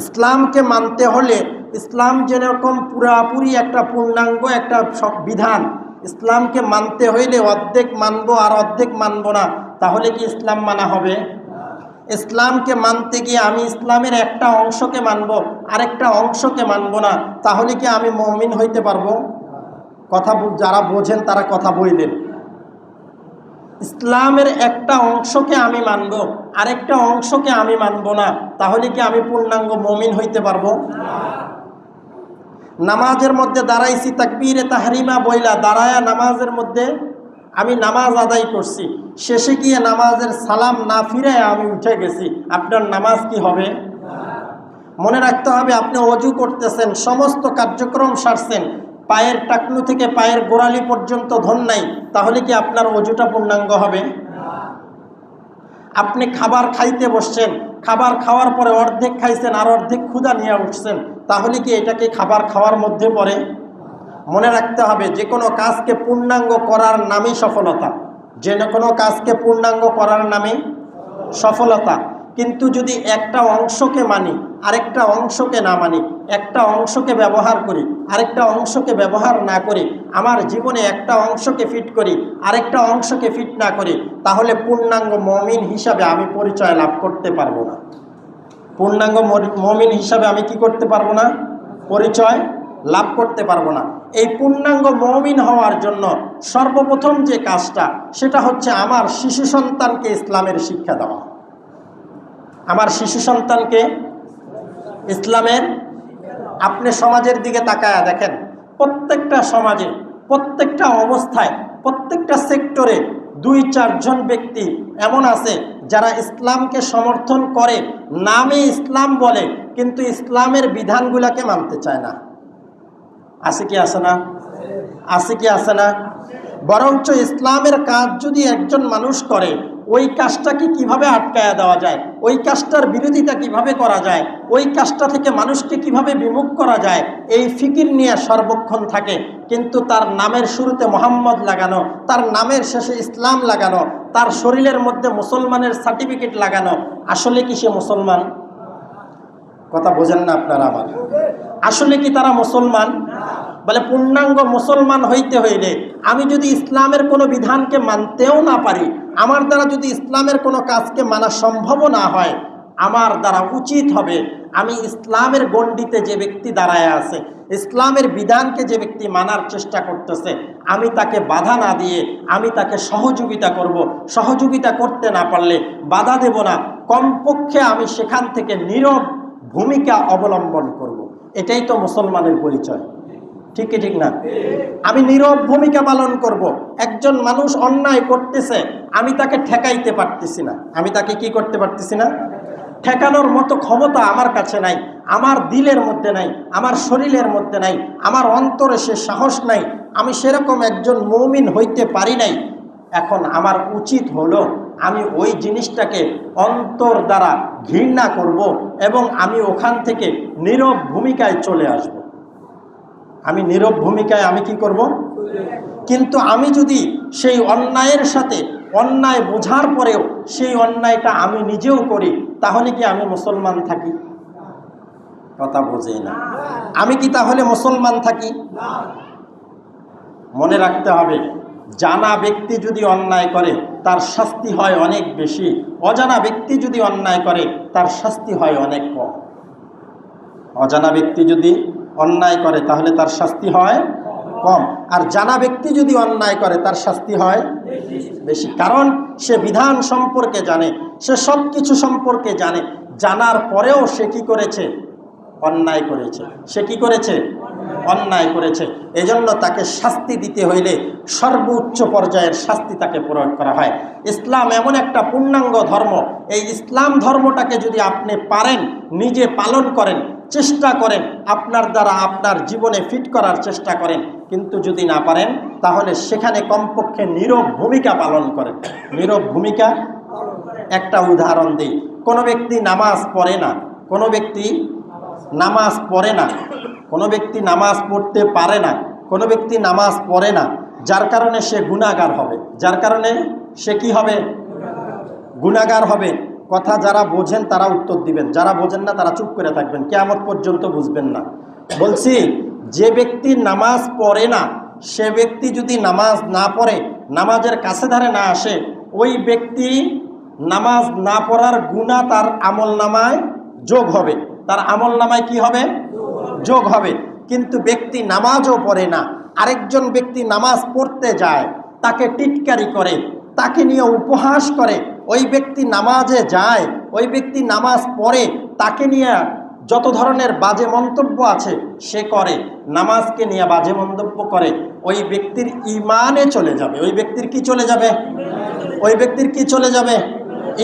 ইসলামকে মানতে হলে ইসলাম যেরকম পুরাপুরি একটা পূর্ণাঙ্গ একটা বিধান, ইসলামকে মানতে হইলে অর্ধেক মানবো আর অর্ধেক মানবো না, তাহলে কি ইসলাম মানা হবে? ইসলামকে মানতে গিয়ে আমি ইসলামের একটা অংশকে মানবো, আরেকটা অংশকে মানবো না, তাহলে কি আমি মুমিন হইতে পারবো? কথা যারা বোঝেন তারা কথা বললেন। ইসলামের একটা অংশকে আমি মানবো, আরেকটা অংশকে আমি মানবো না, তাহলে কি আমি পূর্ণাঙ্গ মুমিন হইতে পারবো? নামাজের মধ্যে দাঁড়াইছি, তাকবীরে তাহরিমা বইলা দাঁড়ায়া নামাজের মধ্যে আমি নামাজ আদায় করছি, শেষে গিয়ে নামাজের সালাম না ফিরে আমি উঠে গেছি, আপনার নামাজ কি হবে? মনে রাখতে হবে, আপনি অজু করতেছেন, সমস্ত কার্যক্রম সারছেন, পায়ের টাকনু থেকে পায়ের গোড়ালি পর্যন্ত ধন নাই, তাহলে কি আপনার অজুটা পূর্ণাঙ্গ হবে? আপনি খাবার খাইতে বসছেন, খাবার খাওয়ার পরে অর্ধেক খাইছেন আর অর্ধেক ক্ষুধা নিয়ে উঠছেন, তাহলে কি এটাকে খাবার খাওয়ার মধ্যে পড়ে? মনে রাখতে হবে, যে কোনো কাজকে পূর্ণাঙ্গ করার নামই সফলতা, যে কোনো কাজকে পূর্ণাঙ্গ করার নামই সফলতা। কিন্তু যদি একটা অংশকে মানি আরেকটা অংশকে না মানি, একটা অংশকে ব্যবহার করি আরেকটা অংশকে ব্যবহার না করি, আমার জীবনে একটা অংশকে ফিট করি আরেকটা অংশকে ফিট না করি, তাহলে পূর্ণাঙ্গ মুমিন হিসাবে আমি পরিচয় লাভ করতে পারবো না। পূর্ণাঙ্গ মুমিন হিসাবে আমি কি করতে পারবো না? পরিচয় লাভ করতে পারবো না। এই পূর্ণাঙ্গ মুমিন হওয়ার জন্য সর্বপ্রথম যে কাজটা, সেটা হচ্ছে আমার শিশু সন্তানকে ইসলামের শিক্ষা দেওয়া। আমার শিশু সন্তানকে ইসলামের, আপনি সমাজের দিকে তাকায়া দেখেন, প্রত্যেকটা সমাজে, প্রত্যেকটা অবস্থায়, প্রত্যেকটা সেক্টরে 2-4 জন ব্যক্তি এমন আছে যারা ইসলামকে সমর্থন করে, নামে ইসলাম বলে, কিন্তু ইসলামের বিধানগুলোকে মানতে চায় না। আছে কি আছে না? আছে কি আছে না? বরঞ্চ ইসলামের কাজ যদি একজন মানুষ করে, ওই কাজটাকে কিভাবে আটকায়া দেওয়া যায়, ওই কাজটার বিরোধিতা কিভাবে করা যায়, ওই কাজটা থেকে মানুষকে কিভাবে বিমুখ করা যায়, এই ফিকির নিয়ে সর্বক্ষণ থাকে। কিন্তু তার নামের শুরুতে মোহাম্মদ লাগানো, তার নামের শেষে ইসলাম লাগানো, তার শরীরের মধ্যে মুসলমানের সার্টিফিকেট লাগানো, আসলে কি সে মুসলমান? কথা বোঝেন না আপনারা আমার? আসলে কি তারা মুসলমান? বলে পূর্ণাঙ্গ মুসলমান হইতে হইলে আমি যদি ইসলামের কোনো বিধানকে মানতেও না পারি, আমার দ্বারা যদি ইসলামের কোনো কাজকে মানা সম্ভব না হয়, আমার দ্বারা উচিত হবে আমি ইসলামের গণ্ডিতে যে ব্যক্তি দাঁড়ায় আছে, ইসলামের বিধানকে যে ব্যক্তি মানার চেষ্টা করতেছে, আমি তাকে বাধা না দিয়ে আমি তাকে সহযোগিতা করব। সহযোগিতা করতে না পারলে বাধা দেব না, কমপক্ষে আমি সেখান থেকে নীরব ভূমিকা অবলম্বন করব। এটাই তো মুসলমানের পরিচয়, ঠিক কি ঠিক না? আমি নীরব ভূমিকা পালন করব। একজন মানুষ অন্যায় করতেছে, আমি তাকে ঠেকাইতে পারতেছি না, আমি তাকে কি করতে পারতেছি না? ঠেকানোর মতো ক্ষমতা আমার কাছে নাই, আমার দিলের মধ্যে নাই, আমার শরীরের মধ্যে নাই, আমার অন্তরে সে সাহস নাই, আমি সেরকম একজন মুমিন হইতে পারি নাই। এখন আমার উচিত হলো আমি ওই জিনিসটাকে অন্তর দ্বারা ঘৃণা করব এবং আমি ওখান থেকে নীরব ভূমিকায় চলে আসব। আমি নীরব ভূমিকায় আমি কি করব? কিন্তু আমি যদি সেই অন্যায়ের সাথে অন্যায় বোঝার পরেও সেই অন্যায়টা আমি নিজেও করি, তাহলে কি আমি মুসলমান থাকি? কথা বোঝেই না। আমি কি তাহলে মুসলমান থাকি? মনে রাখতে হবে, জানা ব্যক্তি যদি অন্যায় করে তার শাস্তি হয় অনেক বেশি, অজানা ব্যক্তি যদি অন্যায় করে তার শাস্তি হয় অনেক কম। অজানা ব্যক্তি যদি অন্যায় করে তাহলে তার শাস্তি হয় কম, আর জানা ব্যক্তি যদি অন্যায় করে তার শাস্তি হয় বেশি। কারণ সে বিধান সম্পর্কে জানে, সে সব কিছু সম্পর্কে জানে, জানার পরেও সে কি করেছে? অন্যায় করেছে। সে কি করেছে? অন্যায় করেছে। এজন্য তাকে শাস্তি দিতে হইলে সর্বোচ্চ পর্যায়ের শাস্তি তাকে প্রয়োগ করা হয়। ইসলাম এমন একটা পূর্ণাঙ্গ ধর্ম, এই ইসলাম ধর্মটাকে যদি আপনি পারেন, নিজে পালন করেন, চেষ্টা করেন, আপনার দ্বারা আপনার জীবনে ফিট করার চেষ্টা করেন, কিন্তু যদি না পারেন তাহলে সেখানে কমপক্ষে নীরব ভূমিকা পালন করেন। নীরব ভূমিকা, একটা উদাহরণ দিই। কোনো ব্যক্তি নামাজ পড়ে না, কোনো ব্যক্তি নামাজ পড়ে না, কোনো ব্যক্তি নামাজ পড়তে পারে না, কোনো ব্যক্তি নামাজ পড়ে না, যার কারণে সে গুনাহগার হবে। যার কারণে সে কি হবে? গুনাহগার হবে। কথা যারা বোঝেন তারা উত্তর দিবেন, যারা বোঝেন না তারা চুপ করে থাকবেন, কিয়ামত পর্যন্ত বুঝবেন না। বলছি, যে ব্যক্তি নামাজ পড়ে না, সে ব্যক্তি যদি নামাজ না পড়ে, নামাজের কাছে ধারে না আসে, ওই ব্যক্তি নামাজ না পড়ার গুনাহ তার আমল নামায় যোগ হবে, তার আমল নামায় কি হবে? যোগ হবে। কিন্তু ব্যক্তি নামাজও পড়ে না, আরেকজন ব্যক্তি নামাজ পড়তে যায়, তাকে টিটকারি করে, তাকে নিয়ে উপহাস করে, ওই ব্যক্তি নামাজে যায়, ওই ব্যক্তি নামাজ পড়ে, তাকে নিয়ে যত ধরনের বাজে মন্তব্য আছে সে করে, নামাজকে নিয়ে বাজে মন্তব্য করে, ওই ব্যক্তির ঈমানে চলে যাবে। ওই ব্যক্তির কি চলে যাবে? ওই ব্যক্তির কি চলে যাবে?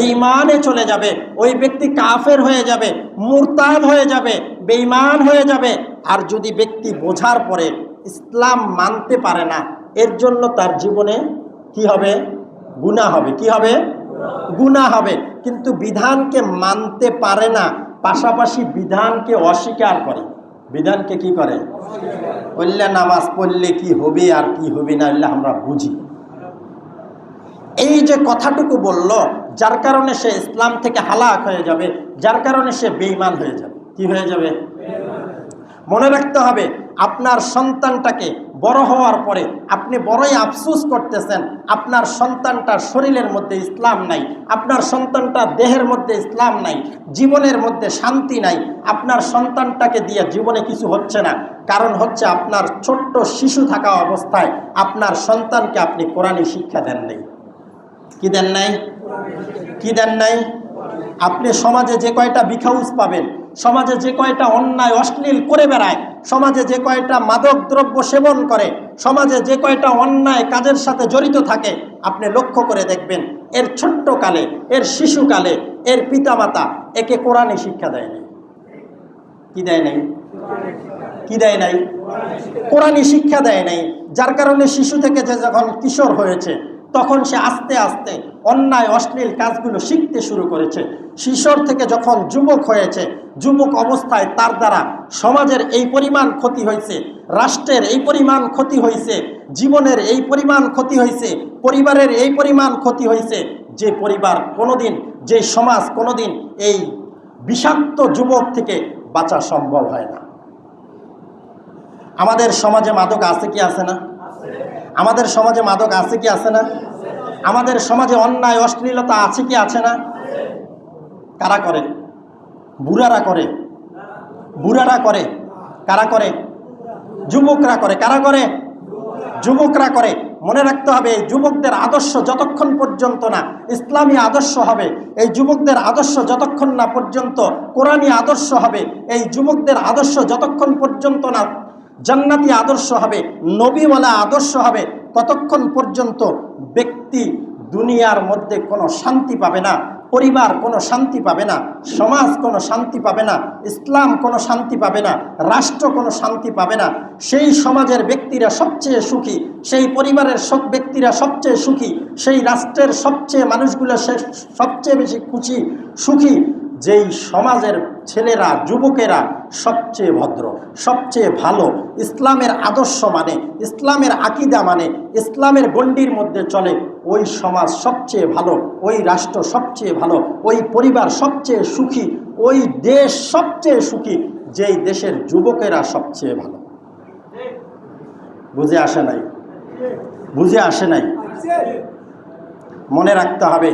ঈমানে চলে যাবে। ওই ব্যক্তি কাফের হয়ে যাবে, মুরতাদ হয়ে যাবে, বেঈমান হয়ে যাবে। আর যদি ব্যক্তি বোঝার পরে ইসলাম মানতে পারে না, এর জন্য তার জীবনে কি হবে? গুনাহ হবে। কি হবে? গুনাহ হবে। কিন্তু বিধানকে মানতে পারে না, পাশাপাশি বিধানকে অস্বীকার করে। বিধানকে কি করে? বললে নামাজ পড়লে কি হবে আর কি হবে না আমরা বুঝি। এই যে কথাটুকু বলল, যার কারণে সে ইসলাম থেকে হালাক হয়ে যাবে, যার কারণে সে বেঈমান হয়ে যাবে। কি হয়ে যাবে? মনে রাখতে হবে, আপনার সন্তানটাকে বড় হওয়ার পরে আপনি বড়ই আফসোস করতেছেন, আপনার সন্তানটার শরীরের মধ্যে ইসলাম নাই, আপনার সন্তানটার দেহের মধ্যে ইসলাম নাই, জীবনের মধ্যে শান্তি নাই, আপনার সন্তানটাকে দিয়ে জীবনে কিছু হচ্ছে না। কারণ হচ্ছে আপনার ছোট্ট শিশু থাকা অবস্থায় আপনার সন্তানকে আপনি কোরআনী শিক্ষা দেন নাই। কি দেন নাই? কি দেন নাই? আপনি সমাজে যে কয়টা বিখাউজ পাবেন, সমাজে যে কয়টা অন্যায় অশ্লীল করে বেড়ায়, সমাজে যে কয়টা মাদক দ্রব্য সেবন করে, সমাজে যে কয়টা অন্যায় কাজের সাথে জড়িত থাকে, আপনি লক্ষ্য করে দেখবেন এর ছোট্টকালে, এর শিশুকালে এর পিতামাতা একে কোরআনে শিক্ষা দেয় নাই। কি দেয় নাই? কি দেয় নাই? কোরআনী শিক্ষা দেয় নাই। যার কারণে শিশু থেকে যে যখন কিশোর হয়েছে, তখন সে আস্তে আস্তে অন্যায় অশ্লীল কাজগুলো শিখতে শুরু করেছে। শিশোর থেকে যখন যুবক হয়েছে, যুবক অবস্থায় তার দ্বারা সমাজের এই পরিমাণ ক্ষতি হয়েছে, রাষ্ট্রের এই পরিমাণ ক্ষতি হয়েছে, জীবনের এই পরিমাণ ক্ষতি হয়েছে, পরিবারের এই পরিমাণ ক্ষতি হয়েছে, যে পরিবার কোনোদিন, যে সমাজ কোনোদিন এই বিষাক্ত যুবক থেকে বাঁচা সম্ভব হয় না। আমাদের সমাজে মাদক আছে কি আছে না? আমাদের সমাজে মাদক আছে কি আছে না? আমাদের সমাজে অন্যায় অশ্লীলতা আছে কি আছে না? কারা করে? বুড়ারা করে। বুড়ারা করে। কারা করে? যুবকরা করে। কারা করে? যুবকরা করে। মনে রাখতে হবে, এই যুবকদের আদর্শ যতক্ষণ পর্যন্ত না ইসলামী আদর্শ হবে, এই যুবকদের আদর্শ যতক্ষণ না পর্যন্ত কোরআনী আদর্শ হবে, এই যুবকদের আদর্শ যতক্ষণ পর্যন্ত না জান্নাতি আদর্শ হবে, নবীওয়ালা আদর্শ হবে, ততক্ষণ পর্যন্ত ব্যক্তি দুনিয়ার মধ্যে কোনো শান্তি পাবে না, পরিবার কোনো শান্তি পাবে না, সমাজ কোনো শান্তি পাবে না, ইসলাম কোনো শান্তি পাবে না, রাষ্ট্র কোনো শান্তি পাবে না। সেই সমাজের ব্যক্তিরা সবচেয়ে সুখী, সেই পরিবারের সব ব্যক্তিরা সবচেয়ে সুখী, সেই রাষ্ট্রের সবচেয়ে মানুষগুলো সবচেয়ে বেশি খুশি সুখী, যেই সমাজের ছেলেরা যুবকেরা সবচেয়ে ভদ্র, সবচেয়ে ভালো, ইসলামের আদর্শ মানে, ইসলামের আকীদা মানে, ইসলামের গণ্ডির মধ্যে চলে, ওই সমাজ সবচেয়ে ভালো, ওই রাষ্ট্র সবচেয়ে ভালো, ওই পরিবার সবচেয়ে সুখী, ওই দেশ সবচেয়ে সুখী, যেই দেশের যুবকেরা সবচেয়ে ভালো। বুঝে আসে নাই? বুঝে আসে নাই? মনে রাখতে হবে,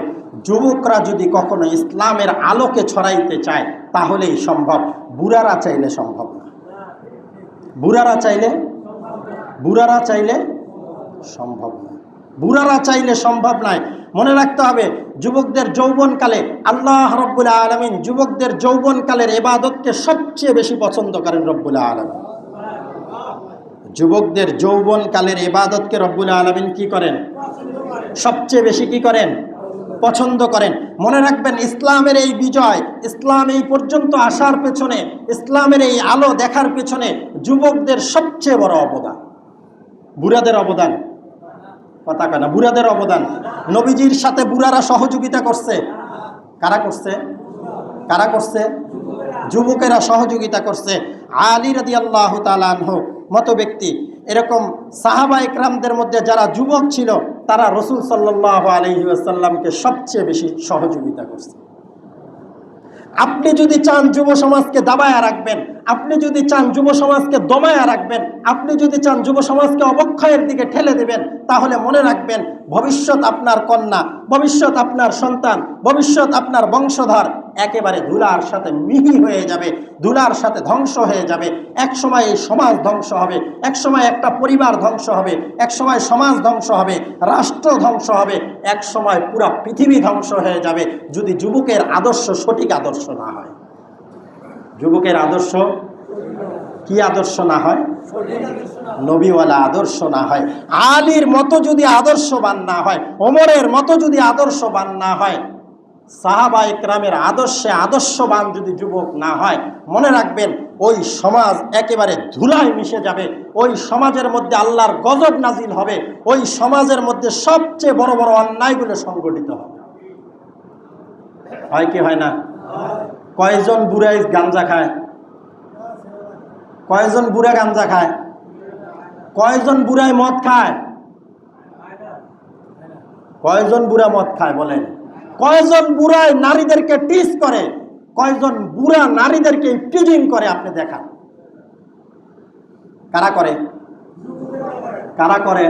যুবকরা যদি কখনো ইসলামের আলোকে ছড়াইতে চায় তাহলেই সম্ভব, বুড়ারা চাইলে সম্ভব না। বুড়ারা চাইলে সম্ভব না। বুড়ারা চাইলে সম্ভব নয়। মনে রাখতে হবে, যুবকদের যৌবনকালে আল্লাহ রব্বুল আলামিন যুবকদের যৌবনকালের ইবাদতকে সবচেয়ে বেশি পছন্দ করেন রব্বুল আলামিন। যুবকদের যৌবনকালের ইবাদতকে রব্বুল আলামিন কি করেন? সবচেয়ে বেশি কি করেন? পছন্দ করেন। মনে রাখবেন, ইসলামের এই বিজয়, ইসলাম এই পর্যন্ত আসার পেছনে, ইসলামের এই আলো দেখার পেছনে যুবকদের সবচেয়ে বড় অবদান। বুড়াদের অবদান কথা কেনা? বুড়াদের অবদান। নবীজির সাথে বুড়ারা সহযোগিতা করছে। কারা করছে? কারা করছে? যুবকেরা সহযোগিতা করছে। আলী রাদিয়াল্লাহু তাআলা আনহু মতো ব্যক্তি, এরকম সাহাবা ইকরামদের মধ্যে যারা যুবক ছিল, তারা রাসূল সাল্লাল্লাহু আলাইহি ওয়াসাল্লামকে সবচেয়ে বেশি সহযোগিতা করছে। আপনি যদি চান যুব সমাজকে দাবায়া রাখবেন, আপনি যদি চান যুব সমাজকে দমায়া রাখবেন, আপনি যদি চান যুব সমাজকে অবক্ষয়ের দিকে ঠেলে দেবেন, তাহলে মনে রাখবেন ভবিষ্যৎ আপনার কন্যা, ভবিষ্যৎ আপনার সন্তান, ভবিষ্যৎ আপনার বংশধর একেবারে ধুলার সাথে মিহি হয়ে যাবে, ধুলার সাথে ধ্বংস হয়ে যাবে। এক সময় এই সমাজ ধ্বংস হবে, এক সময় একটা পরিবার ধ্বংস হবে, এক সময় সমাজ ধ্বংস হবে, রাষ্ট্র ধ্বংস হবে, এক সময় পুরা পৃথিবী ধ্বংস হয়ে যাবে যদি যুবকের আদর্শ সঠিক আদর্শ না হয়। যুবকের আদর্শ কি আদর্শ না হয়? নবীওয়ালা আদর্শ না হয়, আলীর মতো যদি আদর্শবান না হয়, ওমরের মতো যদি আদর্শবান না হয়, সাহাবা ইকরামের আদর্শে আদর্শবান যদি যুবক না হয়, মনে রাখবেন ওই সমাজ একেবারে ধুলায় মিশে যাবে, ওই সমাজের মধ্যে আল্লাহর গজব নাজিল হবে, ওই সমাজের মধ্যে সবচেয়ে বড় বড় অন্যায়গুলো সংগঠিত হবে। হয় কি হয় না? কয়জন বুড়াই গাঞ্জা খায়? কয়জন বুড়া গাঞ্জা খায়? কয়জন বুড়াই মদ খায়? কয়জন বুড়া মদ খায় বলেন? কয়জন বুড়াই নারীদেরকে টিজ করে? কয়জন বুড়া নারীদেরকে টিজিং করে? আপনি দেখান। কারা করে? কারা করে?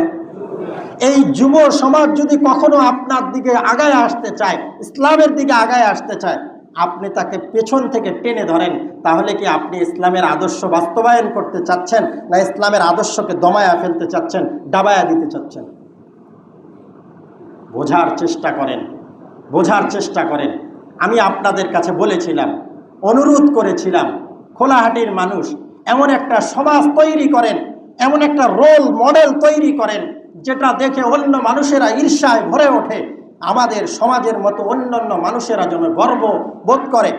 এই যুব সমাজ যদি কখনো আপনার দিকে আগায় আসতে চায়, ইসলামের দিকে আগায় আসতে চায়, আপনি তাকে পেছন থেকে টেনে ধরেন। তাহলে কি আপনি ইসলামের আদর্শ বাস্তবায়ন করতে চাচ্ছেন, না ইসলামের আদর্শকে দমায়া ফেলতে চাচ্ছেন, ডাবায়া দিতে চাচ্ছেন? বোঝার চেষ্টা করেন, বোঝার চেষ্টা করেন। আমি আপনাদের কাছে বলেছিলাম, অনুরোধ করেছিলাম, খোলাহাটির মানুষ এমন একটা সমাজ তৈরি করেন, এমন একটা রোল মডেল তৈরি করেন যেটা দেখে অন্য মানুষেরা ঈর্ষায় ভরে ওঠে, আমাদের সমাজের মতো অন্যান্য মানুষেরা যেন গর্ব বোধ করে।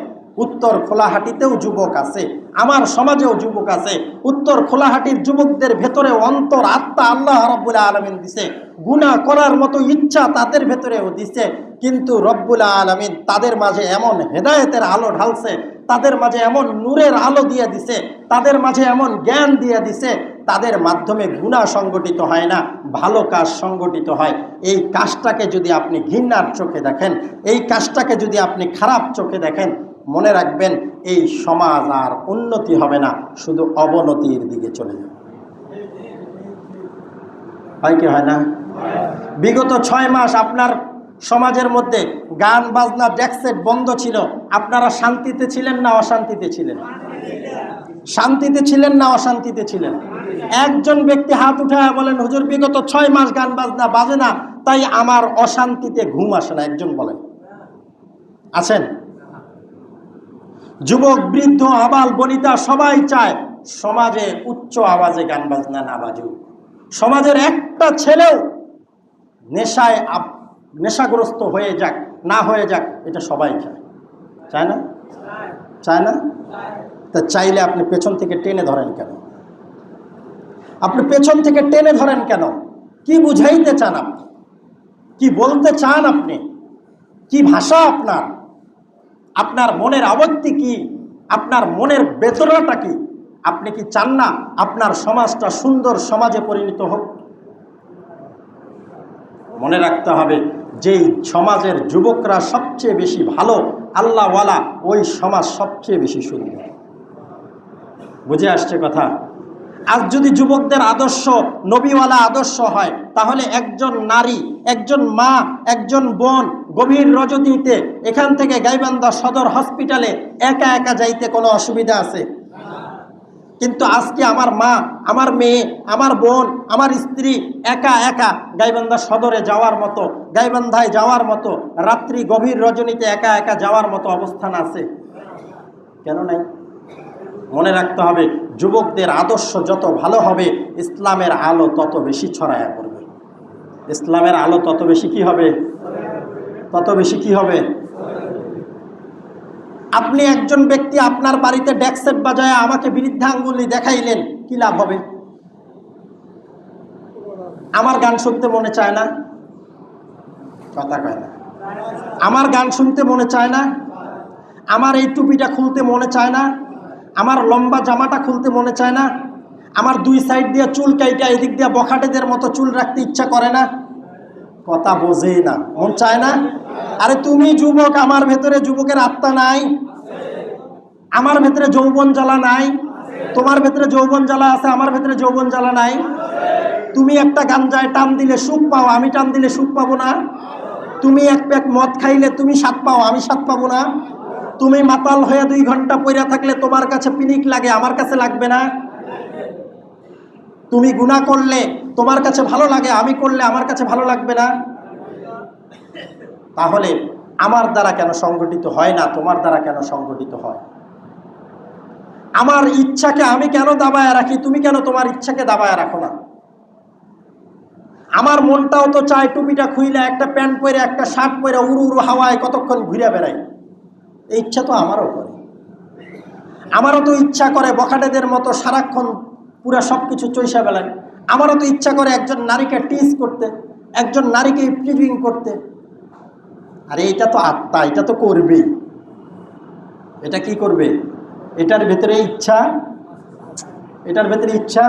উত্তর খোলাহাটিতেও যুবক আছে, আমার সমাজেও যুবক আছে। উত্তর খোলাহাটির যুবকদের ভেতরে অন্তর আত্মা আল্লাহ রব্বুল আলামিন দিছে, গুনাহ করার মতো ইচ্ছা তাদের ভেতরেও দিছে, কিন্তু রব্বুল আলামিন তাদের মাঝে এমন হেদায়েতের আলো ঢালছে, তাদের মাঝে এমন নূরের আলো দিয়ে দিছে, তাদের মাঝে এমন জ্ঞান দিয়ে দিছে, তাদের মাধ্যমে গুনাহ সংগঠিত হয় না, ভালো কাজ সংগঠিত হয়। এই কাজটাকে যদি আপনি ঘৃণার চোখে দেখেন, এই কাজটাকে যদি আপনি খারাপ চোখে দেখেন, মনে রাখবেন এই সমাজ আর উন্নতি হবে না, শুধু অবনতির দিকে চলে যাবে। হয় কি হয় না? বিগত 6 মাস আপনার সমাজের মধ্যে গান বাজনা ডেকসেট বন্ধ ছিল, আপনারা শান্তিতে ছিলেন না অশান্তিতে ছিলেন? শান্তিতে ছিলেন না অশান্তিতে ছিলেন? একজন ব্যক্তি হাত উঠায় বলেন, হুজুর বিগত 6 মাস গান বাজনা বাজে না, তাই আমার অশান্তিতে ঘুম আসে না। একজন বলেন? আছেন? যুবক বৃদ্ধ আবাল বনিতা সবাই চায় সমাজে উচ্চ আওয়াজে গান বাজনা না বাজুক, সমাজের একটা ছেলেও নেশাগ্রস্ত হয়ে যাক না হয়ে যাক, এটা সবাই চায়। চায় না? চায় না? তা চাইলে আপনি পেছন থেকে টেনে ধরেন কেন? আপনি পেছন থেকে টেনে ধরেন কেন? কি বুঝাইতে চান আপনি? কি বলতে চান আপনি? কি ভাষা আপনার? আপনার মনের আবত্তি কি? আপনার মনের বেদনাটা কি? আপনি কি চান না আপনার সমাজটা সুন্দর সমাজে পরিণত হোক? মনে রাখতে হবে, যেই সমাজের যুবকরা সবচেয়ে বেশি ভালো আল্লাহওয়ালা, ওই সমাজ সবচেয়ে বেশি সুন্দর। বুঝে আসছে কথা? আজ যদি যুবকদের আদর্শ নবীওয়ালা আদর্শ হয়, তাহলে একজন নারী, একজন মা, একজন বোন গভীর রজনীতে এখান থেকে গাইবান্ধা সদর হসপিটালে একা একা যাইতে কোনো অসুবিধা আছে? কিন্তু আজকে আমার মা, আমার মেয়ে, আমার বোন, আমার স্ত্রী একা একা গাইবান্ধা সদরে যাওয়ার মতো, গাইবান্ধায় যাওয়ার মতো, রাত্রি গভীর রজনীতে একা একা যাওয়ার মতো অবস্থান আছে? কেন নাই? মনে রাখতে হবে, যুবকদের আদর্শ যত ভালো হবে, ইসলামের আলো তত বেশি ছড়ায়া পড়বে। ইসলামের আলো তত বেশি কি হবে? তত বেশি কি হবে? আপনি একজন ব্যক্তি আপনার বাড়িতে ডেকসেট বাজায় আমাকে বৃদ্ধাঙ্গুলি দেখাইলেন, কি লাভ হবে? আমার গান শুনতে মনে চায় না? কথা কয় না? আমার গান শুনতে মনে চায় না? আমার এই টুপিটা খুলতে মনে চায় না? আমার লম্বা জামাটা খুলতে মনে চায় না? আমার 2 সাইড দিয়ে চুল কাইটা এদিক দিয়ে বখাটেদের মতো চুল রাখতে ইচ্ছা করে না? কথা বোঝেই না, মন চায় না? আরে তুমি যুবক, আমার ভেতরে যুবকের আত্মা নাই? আমার ভেতরে যৌবন জ্বালা নাই? তোমার ভেতরে যৌবন জ্বালা আছে, আমার ভেতরে যৌবন জ্বালা নাই? তুমি একটা গাঞ্জায় টান দিলে সুখ পাও, আমি টান দিলে সুখ পাবো না? তুমি এক প্যাক মদ খাইলে তুমি স্বাদ পাও, আমি স্বাদ পাবো না? তুমি মাতাল হয়ে 2 ঘন্টা পইরা থাকলে তোমার কাছে পিনিক লাগে, আমার কাছে লাগবে না? তুমি গুনাহ করলে তোমার কাছে ভালো লাগে, আমি করলে আমার কাছে ভালো লাগবে না? তাহলে আমার দ্বারা কেন সংগঠিত হয় না, তোমার দ্বারা কেন সংগঠিত হয়? আমার ইচ্ছাকে আমি কেন দাবায় রাখি, তুমি কেন তোমার ইচ্ছাকে দাবায় রাখো না? আমার মনটাও তো চায় টুপিটা খুইলে একটা প্যান্ট পরে একটা শার্ট পরে উড়ু উড়ু হাওয়ায় কতক্ষণ ঘুরে বেড়াই। এই ইচ্ছা তো আমারও করে। আমারও তো ইচ্ছা করে বখাটেদের মতো সারাক্ষণ পুরা সব কিছু চৈষা বেলায়। আমারও তো ইচ্ছা করে একজন নারীকে টিজ করতে, একজন নারীকে ইফটিজিং করতে। আরে এটা তো আত্মা, এটা তো করবেই। এটা কি করবে? এটার ভেতরে ইচ্ছা, এটার ভেতরে ইচ্ছা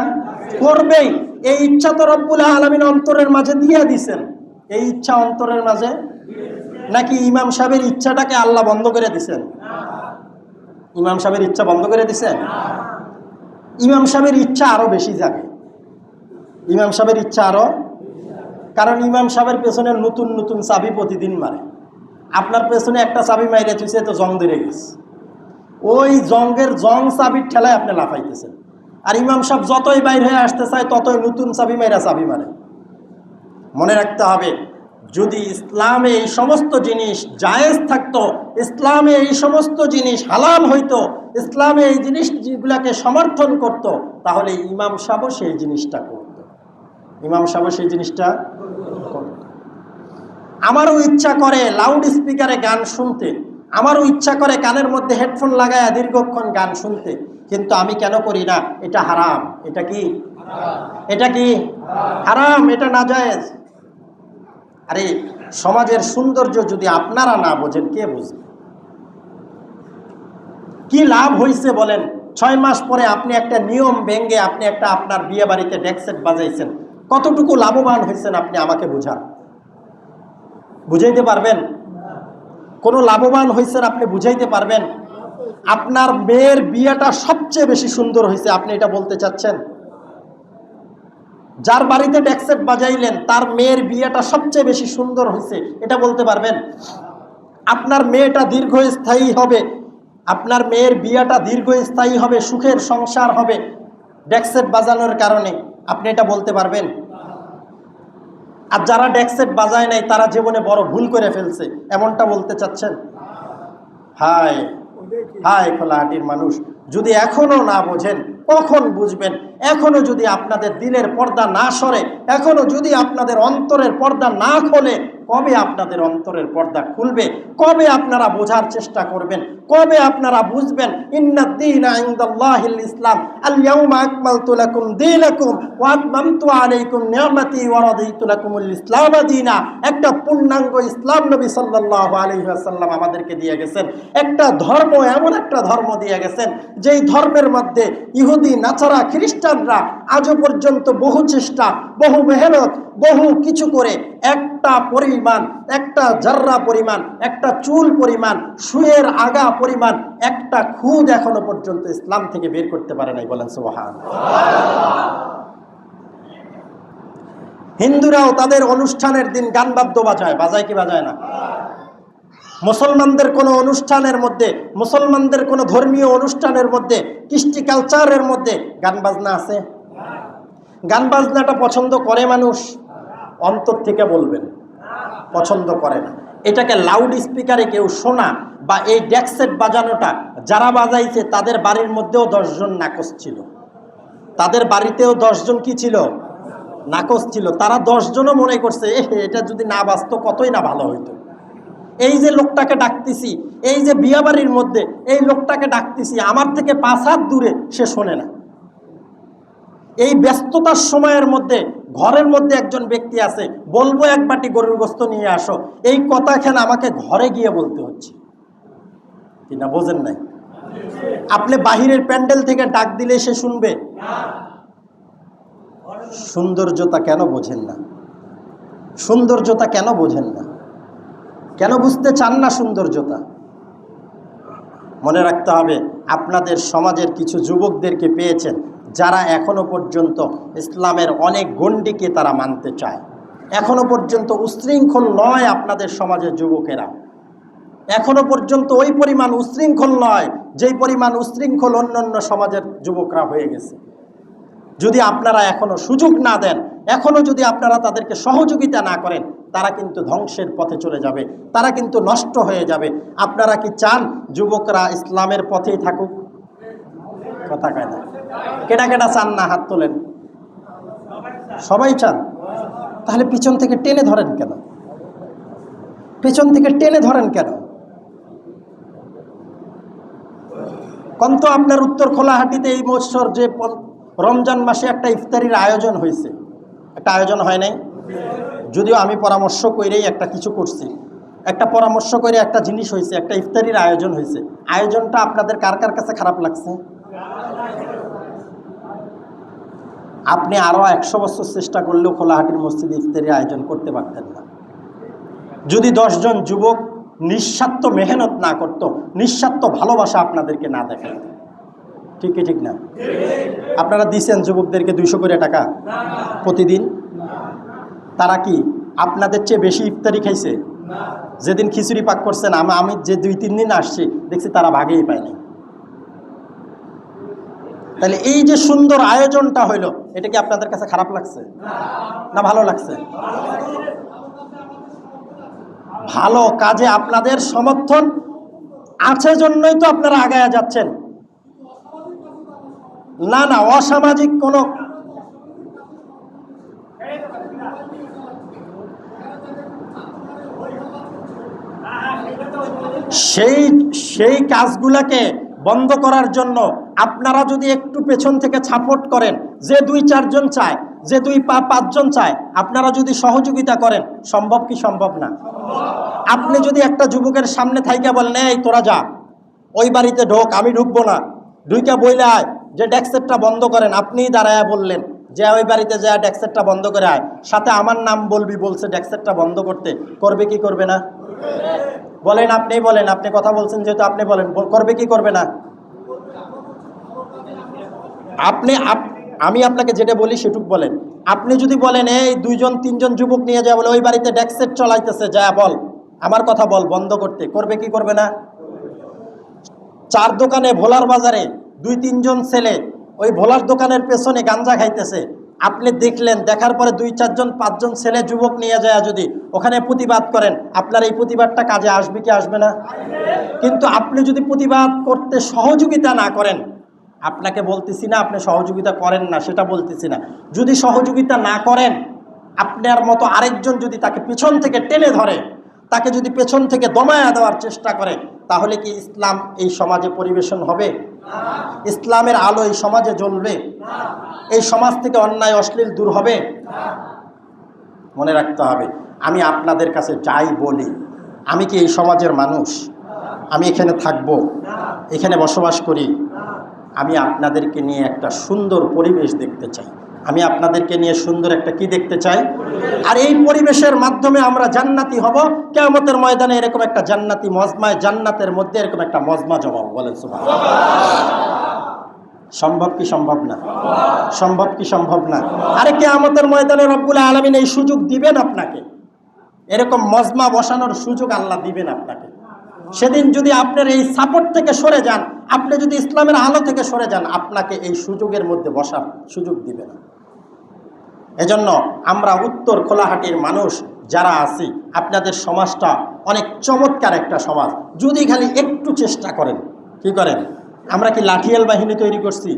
করবেই। এই ইচ্ছা তো রব্বুল আলামিন অন্তরের মাঝে দিয়ে দিছেন। এই ইচ্ছা অন্তরের মাঝে, নাকি ইমাম সাহেবের ইচ্ছাটাকে আল্লাহ বন্ধ করে দিছেন? ইমাম সাহেবের ইচ্ছা বন্ধ করে দিছেন? ইমাম সাহেবের ইচ্ছা আরো বেশি যাবে। ইমাম সাহেবের ইচ্ছা আরো, কারণ ইমাম সাহেবের পেছনে নতুন নতুন চাবি প্রতিদিন মারে। আপনার পেছনে একটা চাবি মাইরে তুইছে তো জং ধরে গেছে, ওই জঙ্গের জং চাবির ঠেলায় আপনি লাফাইতেছেন। আর ইমাম সাহেব যতই বাইর হয়ে আসতে চায় ততই নতুন চাবি মাইরা চাবি মারে। মনে রাখতে হবে, যদি ইসলামে এই সমস্ত জিনিস জায়েজ থাকতো, ইসলামে এই সমস্ত জিনিস হালাল হইতো, ইসলামে এই জিনিসগুলাকে সমর্থন করত, তাহলে ইমাম সাহেবও সেই জিনিসটা করত। ইমাম সাহেবও সেই জিনিসটা করত। আমারও ইচ্ছা করে লাউড স্পিকারে গান শুনতে, আমারও ইচ্ছা করে কানের মধ্যে হেডফোন লাগায় দীর্ঘক্ষণ গান শুনতে, কিন্তু আমি কেন করি না? এটা হারাম। এটা কি? এটা কি হারাম, এটা নাজায়েজ। আরে সমাজের সৌন্দর্য যদি আপনারা না বোঝেন, কে বুঝবে? কি লাভ হয়েছে বলেন? 6 মাস পরে আপনি একটা নিয়ম ভেঙে আপনি একটা আপনার বিয়ে বাড়িতে ডেকসেট বাজাইছেন, কতটুকু লাভবান হয়েছেন আপনি আমাকে বুঝান। বুঝাইতে পারবেন? কোনো লাভবান হয়েছেন আপনি বুঝাইতে পারবেন? আপনার মেয়ের বিয়েটা সবচেয়ে বেশি সুন্দর হয়েছে, আপনি এটা বলতে চাচ্ছেন? যার বাড়িতে ডেকসেট বাজাইলেন তার মেয়ের বিয়েটা সবচেয়ে বেশি সুন্দর হয়েছে, এটা বলতে পারবেন? আপনার মেয়েটা দীর্ঘস্থায়ী হবে, আপনার মেয়ের বিয়েটা দীর্ঘস্থায়ী হবে, সুখের সংসার হবে ডেকসেট বাজানোর কারণে, আপনি এটা বলতে পারবেন? আর যারা ডেকসেট বাজায় নাই তারা জীবনে বড় ভুল করে ফেলছে, এমনটা বলতে চাচ্ছেন? হায় হায় খোলাহাটির মানুষ, যদি এখনো না বোঝেন কখন বুঝবেন? এখনো যদি আপনাদের দিলের পর্দা না সরে, এখনো যদি আপনাদের অন্তরের পর্দা না খোলে, কবে আপনাদের অন্তরের পর্দা খুলবে? কবে আপনারা বোঝার চেষ্টা করবেন? কবে আপনারা বুঝবেন? ইন্নাদ-দীনা ইনদাল্লাহিল ইসলাম, আল-ইয়াউমা আকমালতু লাকুম দীনাকুম ওয়া আতমামতু আলাইকুম নি'মাতি ওয়া রাদিতু লাকুমুল ইসলাম দীনা। একটা পূর্ণাঙ্গ ইসলাম নবী সাল্লাল্লাহু আলাইহি ওয়াসাল্লাম আমাদেরকে দিয়ে গেছেন। একটা ধর্ম, এমন একটা ধর্ম দিয়ে গেছেন যেই ধর্মের মধ্যে ইহুদি, নাসারা, খ্রিস্টানরা আজও পর্যন্ত বহু চেষ্টা, বহু মেহনত, বহু কিছু করে একটা পরিমাণ, একটা জাররা পরিমাণ, একটা চুল পরিমাণ, সুয়ের আগা পরিমাণ একটা খুদ এখনো পর্যন্ত ইসলাম থেকে বের করতে পারে নাই। বলেন সুবহানাল্লাহ। হিন্দুরাও তাদের অনুষ্ঠানের দিন গান বাদ্য বাজায়, বাজায় কি বাজায় না? মুসলমানদের কোনো অনুষ্ঠানের মধ্যে, মুসলমানদের কোনো ধর্মীয় অনুষ্ঠানের মধ্যে, কৃষ্টি কালচারের মধ্যে গান বাজনা আছে? গান বাজনাটা পছন্দ করে মানুষ? অন্তর থেকে বলবেন পছন্দ করে না। এটাকে লাউড স্পিকারে কেউ শোনা বা এই ডেকসেট বাজানোটা যারা বাজাইছে তাদের বাড়ির মধ্যেও 10 জন নাকচ ছিল, তাদের বাড়িতেও 10 জন কি ছিল? নাকচ ছিল। তারা 10 জনও মনে করছে এটা যদি না বাজতো কতই না ভালো হইতো। এই যে লোকটাকে ডাকতেছি, এই যে বিয়াবাড়ির মধ্যে এই লোকটাকে ডাকতেছি, আমার থেকে 5 হাত দূরে, সে শোনে না। এই ব্যস্ততার সময়ের মধ্যে ঘরের মধ্যে একজন ব্যক্তি আছে, বলবো 1 বাটি গরুর গোশত নিয়ে আসো, এই কথাখান আমাকে ঘরে গিয়ে বলতে হচ্ছে। কিনা বোঝেন নাই? আপনি বাহিরের প্যান্ডেল থেকে ডাক দিলে সে শুনবে? সৌন্দর্যতা কেন বোঝেন না? সৌন্দর্যতা কেন বোঝেন না? কেন বুঝতে চান না সৌন্দর্যতা? মনে রাখতে হবে, আপনাদের সমাজের কিছু যুবকদেরকে পেয়েছেন যারা এখনো পর্যন্ত ইসলামের অনেক গণ্ডিকে তারা মানতে চায়। এখনো পর্যন্ত উশৃঙ্খল নয় আপনাদের সমাজের যুবকেরা, এখনো পর্যন্ত ওই পরিমাণ উশৃঙ্খল নয় যেই পরিমাণ উশৃঙ্খল অন্যান্য সমাজের যুবকরা হয়ে গেছে। যদি আপনারা এখনো সুযোগ না দেন, এখনো যদি আপনারা তাদেরকে সহযোগিতা না করেন, তারা কিন্তু ধ্বংসের পথে চলে যাবে, তারা কিন্তু নষ্ট হয়ে যাবে। আপনারা কি চান যুবকরা ইসলামের পথেই থাকুক? কথা কয় না। কেডা কেডা চান না? হাত তোলেন। সবাই চান। তাহলে পিছন থেকে টেনে ধরেন কেন? পেছন থেকে টেনে ধরেন কেন? কন্ত আপনার উত্তর খোলাহাটিতে এই বছর যে রমজান মাসে একটা ইফতারির আয়োজন হয়েছে, একটা আয়োজন হয় নাই? যদিও আমি পরামর্শ করেই একটা কিছু করছি, একটা পরামর্শ করে একটা জিনিস হয়েছে, একটা ইফতারির আয়োজন হয়েছে। আয়োজনটা আপনাদের কার কার কাছে খারাপ লাগছে? আপনি আরও 100 বছর চেষ্টা করলেও খোলাহাটির মসজিদে ইফতারির আয়োজন করতে পারতেন না যদি 10 জন যুবক নিঃস্বার্থ মেহনত না করত, নিঃস্বার্থ ভালোবাসা আপনাদেরকে না দেখেন। ঠিক কি ঠিক না? আপনারা দিয়েছেন যুবকদেরকে 200 করে টাকা প্রতিদিন। তারা কি আপনাদের চেয়ে বেশি ইফতারি খাইছে? যেদিন খিচুড়ি পাক করছেন, আমি যে 2-3 দিন আসছি দেখছি তারা ভাগেই পায়নি। তাহলে এই যে সুন্দর আয়োজনটা হইলো, এটা কি আপনাদের কাছে খারাপ লাগছে না ভালো লাগছে? ভালো কাজে আপনাদের সমর্থন আছে জন্যই তো আপনারা আগায়া যাচ্ছেন। না না, অসামাজিক কোনো সেই কাজগুলাকে বন্ধ করার জন্য আপনারা যদি একটু পেছন থেকে সাপোর্ট করেন, যে 2-4 জন চায়, যে 2-5 জন চায়, আপনারা যদি সহযোগিতা করেন, সম্ভব কি সম্ভব না? আপনি যদি একটা যুবকের সামনে থাইকা বলেন, এই তোরা যা ওই বাড়িতে ঢোক, আমি ঢুকবো না, ঢুইকা বইলে আয় যে ডেস্কসেটটা বন্ধ করেন, আপনিই দাঁড়ায়া বললেন যে ওই বাড়িতে যা ডেস্কসেটটা বন্ধ করে আয়, সাথে আমার নাম বলবি, বলছে ডেস্কসেটটা বন্ধ করতে, করবে কি করবে না? বলেন, আপনি বলেন, আপনি কথা বলছেন যেহেতু আপনি বলেন, করবে কি করবে না? আমি আপনাকে যেটা বলি সেটুক বলেন। আপনি যদি বলেন এই 2-3 জন যুবক নিয়ে যায়, বলে ওই বাড়িতে ডেস্কসেট চলাইতেছে, যা বল, আমার কথা বল বন্ধ করতে, করবে কি করবে না? 4 দোকানে ভোলার বাজারে 2-3 জন ছেলে ওই ভোলার দোকানের পেছনে গাঞ্জা খাইতেছে, আপনি দেখলেন, দেখার পরে 2-4 জন 5 জন ছেলে যুবক নিয়ে যায় যদি ওখানে প্রতিবাদ করেন, আপনার এই প্রতিবাদটা কাজে আসবে কি আসবে না? কিন্তু আপনি যদি প্রতিবাদ করতে সহযোগিতা না করেন, আপনাকে বলতেছি না আপনি সহযোগিতা করেন না, সেটা বলতেছি না, যদি সহযোগিতা না করেন, আপনার মতো আরেকজন যদি তাকে পেছন থেকে টেনে ধরে, তাকে যদি পেছন থেকে দমায়া দেওয়ার চেষ্টা করে, তাহলে কি ইসলাম এই সমাজে পরিবেশন হবে? ইসলামের আলো এই সমাজে জ্বলবে? এই সমাজ থেকে অন্যায় অশ্লীল দূর হবে? মনে রাখতে হবে, আমি আপনাদের কাছে যাই বলি, আমি কি এই সমাজের মানুষ? আমি এখানে থাকব, এখানে বসবাস করি, আমি আপনাদেরকে নিয়ে একটা সুন্দর পরিবেশ দেখতে চাই, আমি আপনাদেরকে নিয়ে সুন্দর একটা কি দেখতে চাই, আর এই পরিবেশের মাধ্যমে আমরা জান্নাতি হব। কিয়ামতের ময়দানে এরকম একটা জান্নাতি মজমায়, জান্নাতের মধ্যে এরকম একটা মজমা জমাবো। বলেন সুবহানাল্লাহ। সম্ভব কি সম্ভব না? সম্ভব কি সম্ভব না? আরে কিয়ামতের ময়দানে রব্বুল আলামিন এই সুযোগ দিবেন আপনাকে, এরকম মজমা বসানোর সুযোগ আল্লাহ দিবেন আপনাকে। সেদিন যদি আপনার এই সাপোর্ট থেকে সরে যান, আপনি যদি ইসলামের আলো থেকে সরে যান, আপনাকে এই সুযোগের মধ্যে বসার সুযোগ দিবে না। এজন্য আমরা উত্তর খোলাহাটির মানুষ যারা আছি, আপনাদের সমাজটা অনেক চমৎকার একটা সমাজ, যদি খালি একটু চেষ্টা করেন। কি করেন? আমরা কি লাঠিয়াল বাহিনী তৈরি করছি,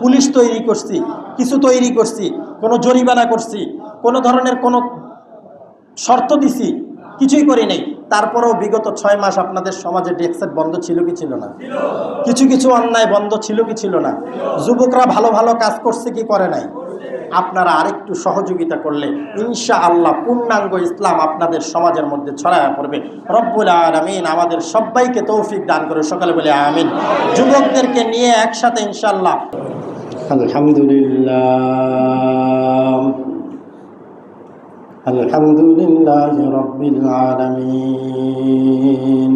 পুলিশ তৈরি করছি, কিছু তৈরি করছি, কোনো জরিমানা করছি, কোনো ধরনের কোনো শর্ত দিছি? কিছুই করি নাই। তারপরেও বিগত 6 মাস আপনাদের সমাজে ডেস্কসেট বন্ধ ছিল কি ছিল না? কিছু কিছু অন্যায় বন্ধ ছিল কি ছিল না? যুবকরা ভালো ভালো কাজ করছে কি করে নাই? আপনারা আরেকটু সহযোগিতা করলে ইনশাআল্লাহ পূর্ণাঙ্গ ইসলাম আপনাদের সমাজের মধ্যে ছড়ায়া পড়বে। রব্বুল আলামিন আমাদের সবাইকে তৌফিক দান করে, সকালে বলে আমিন। যুবকদেরকে নিয়ে একসাথে ইনশাআল্লাহ আলহামদুলিল্লাহ আলহামদুলিল্লাহি রাব্বিল আলামিন।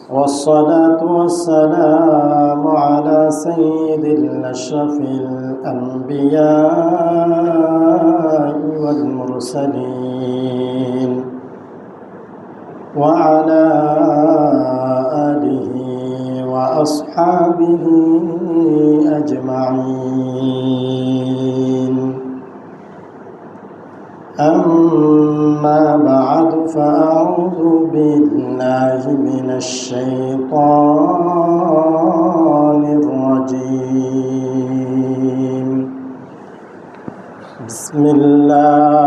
والصلاة والسلام على سيد الأشرف الأنبياء والمرسلين وعلى آله وأصحابه أجمعين. أما بعد فأعوذ بالله من الشيطان الرجيم. بسم الله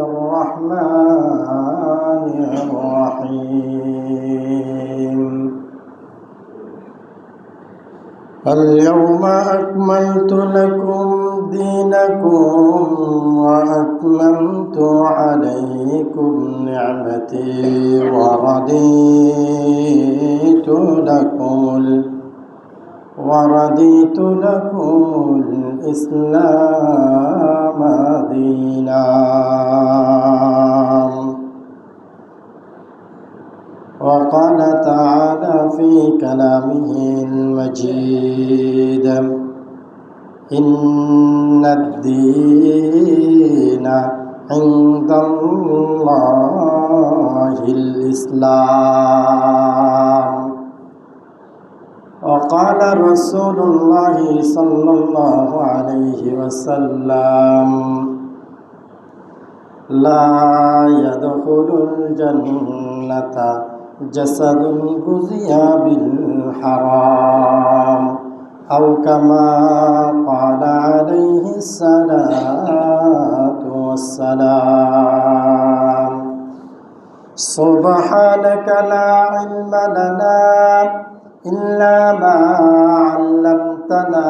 الرحمن الرحيم. اليوم أكملت لكم دينكم وأتممت عليكم نعمتي ورضيت لكم الإسلام دينا. وقال تعالى في كلامه المجيد: إن الدين عند الله الإسلام. وقال رسول الله صلى الله عليه وسلم: لا يدخل الجنة جسد غذي بالحرام، أو كما قال عليه الصلاة والسلام. سبحانك لا علم لنا إلا ما علمتنا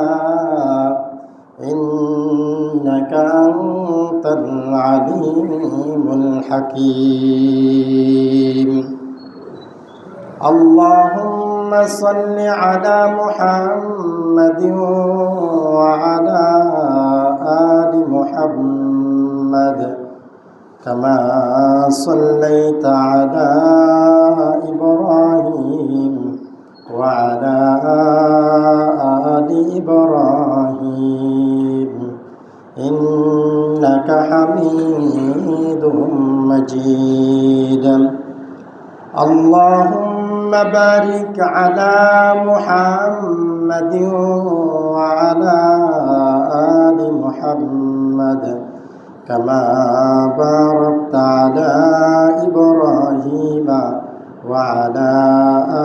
إنك أنت العليم الحكيم. اللهم صل على محمد وعلى آل محمد كما صليت على إبراهيم وعلى آل إبراهيم إنك حميد مجيد. اللهم بارك على محمد وعلى آل محمد كما باركت على إبراهيم وعلى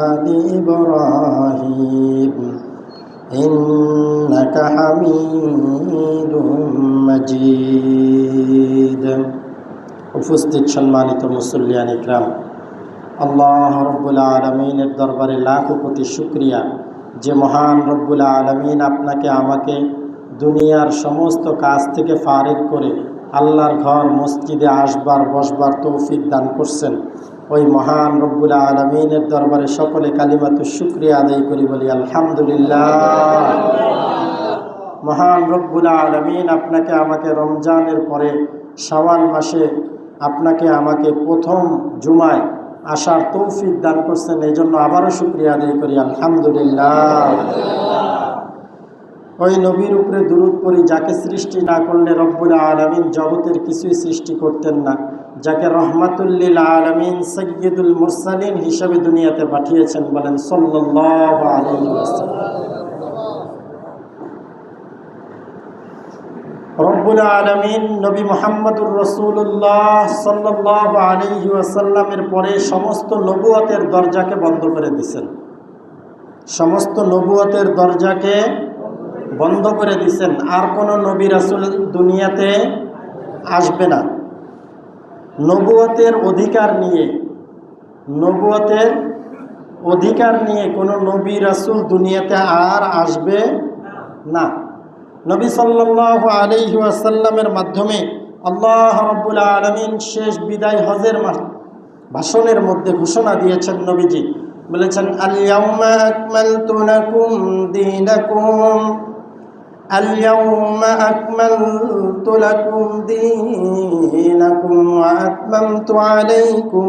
آل إبراهيم إنك حميد مجيد. উপস্থিত সম্মানিত মুসল্লিয়ান ইকরাম, আল্লাহ রব্বুল আলমিনের দরবারে লাখো কোটি শুকরিয়া যে মহান রব্বুল আলমিন আপনাকে আমাকে দুনিয়ার সমস্ত কাজ থেকে ফারিগ করে আল্লাহর ঘর মসজিদে আসবার বসবার তৌফিক দান করছেন। ওই মহান রব্বুল আলমিনের দরবারে সকলে কালিমাতু শুকরিয়া আদায় করি, বলি আলহামদুলিল্লাহ। মহান রব্বুল আলমিন আপনাকে আমাকে রমজানের পরে শাওয়াল মাসে আপনাকে আমাকে প্রথম জুমায় আসার তৌফিক দান করছেন, এই জন্য আবারও শুকরিয়া আদায় করি আলহামদুলিল্লাহ। ওই নবীর উপরে দুরূদ পড়ি যাকে সৃষ্টি না করলে রব্বুল আলামিন জগতের কিছুই সৃষ্টি করতেন না, যাকে রহমাতুল লিল আলামিন সাইয়্যিদুল মুরসালিন হিসেবে দুনিয়াতে পাঠিয়েছেন, বলেন সাল্লাল্লাহু আলাইহি ওয়াসাল্লাম। রব্বুল আলামিন নবী মুহাম্মদুর রাসূলুল্লাহ সাল্লাল্লাহু আলাইহি ওয়াসাল্লামের পরে সমস্ত নবুয়তের দরজাকে বন্ধ করে দিয়েছেন। সমস্ত নবুয়তের দরজাকে বন্ধ করে দিয়েছেন। আর কোনো নবী রাসূল দুনিয়াতে আসবে না। নবুয়তের অধিকার নিয়ে কোনো নবী রাসূল দুনিয়াতে আর আসবে না। নবী সাল্লাল্লাহু আলাইহি ওয়াসাল্লামের মাধ্যমে আল্লাহ রাব্বুল আলামিন শেষ বিদায় হজের ভাষণের মধ্যে ঘোষণা দিয়েছেন। নবীজি বলেছেন, আল ইয়াউমা আকমালতু লাকুম দীনাকুম, اليوم أكملت لكم دينكم وأتممت عليكم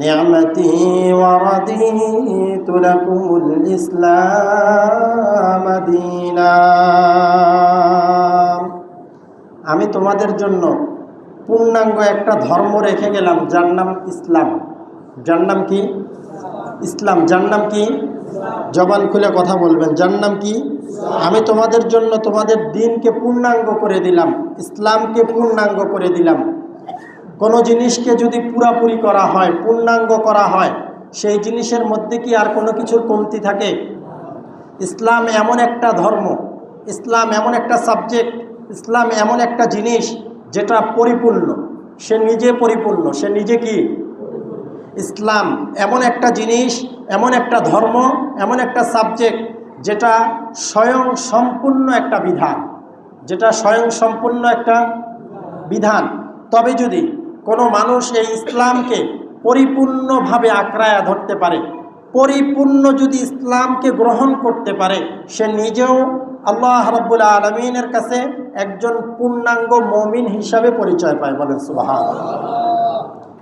نعمتي ورضيت لكم الإسلام دينا। আমি তোমাদের জন্য পূর্ণাঙ্গ একটা ধর্ম রেখে গেলাম, যার নাম ইসলাম। যার নাম কি? ইসলাম। যার নাম কি? জবান খুলে কথা বলবেন, যার নাম কি? আমি তোমাদের জন্য তোমাদের দিনকে পূর্ণাঙ্গ করে দিলাম, ইসলামকে পূর্ণাঙ্গ করে দিলাম। কোনো জিনিসকে যদি পুরাপুরি করা হয়, পূর্ণাঙ্গ করা হয়, সেই জিনিসের মধ্যে কি আর কোনো কিছুর কমতি থাকে? ইসলাম এমন একটা ধর্ম, ইসলাম এমন একটা সাবজেক্ট, ইসলাম এমন একটা জিনিস যেটা পরিপূর্ণ। সে নিজে পরিপূর্ণ, সে নিজে কি? ইসলাম এমন একটা জিনিস, এমন একটা ধর্ম, এমন একটা সাবজেক্ট যেটা স্বয়ং সম্পূর্ণ একটা বিধান, যেটা স্বয়ং সম্পূর্ণ একটা বিধান। তবে যদি কোনো মানুষ এই ইসলামকে পরিপূর্ণভাবে আঁকড়ায়া ধরতে পারে, পরিপূর্ণ যদি ইসলামকে গ্রহণ করতে পারে, সে নিজেও আল্লাহ রাব্বুল আলামিনের কাছে একজন পূর্ণাঙ্গ মুমিন হিসাবে পরিচয় পায়। বলেন সুবহানাল্লাহ।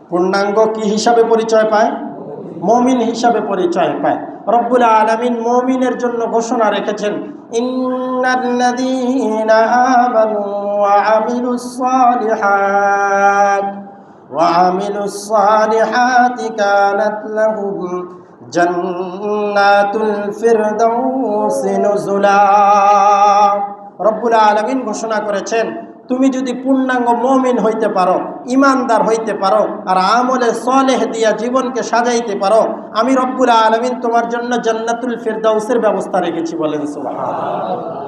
পূর্ণাঙ্গ কি হিসাবে পরিচয় পায়? মুমিন হিসাবে পরিচয় পায়। রব্বুল আলামিন মুমিনের জন্য ঘোষণা রেখেছেন, ইন্নাল্লাযীনা আমানু ওয়া আমিলুস সালিহাতি কানাত লাহুম জান্নাতুল ফিরদাউসি নুজুলা। রব্বুল আলামিন ঘোষণা করেছেন, তুমি যদি পূর্ণাঙ্গ মুমিন হইতে পারো, ইমানদার হইতে পারো, আর আমলে সালেহ দিয়া জীবনকে সাজাইতে পারো, আমি রব্বুল আলামিন তোমার জন্য জান্নাতুল ফিরদাউসের ব্যবস্থা রেখেছি। বলেন সুবহানাল্লাহ।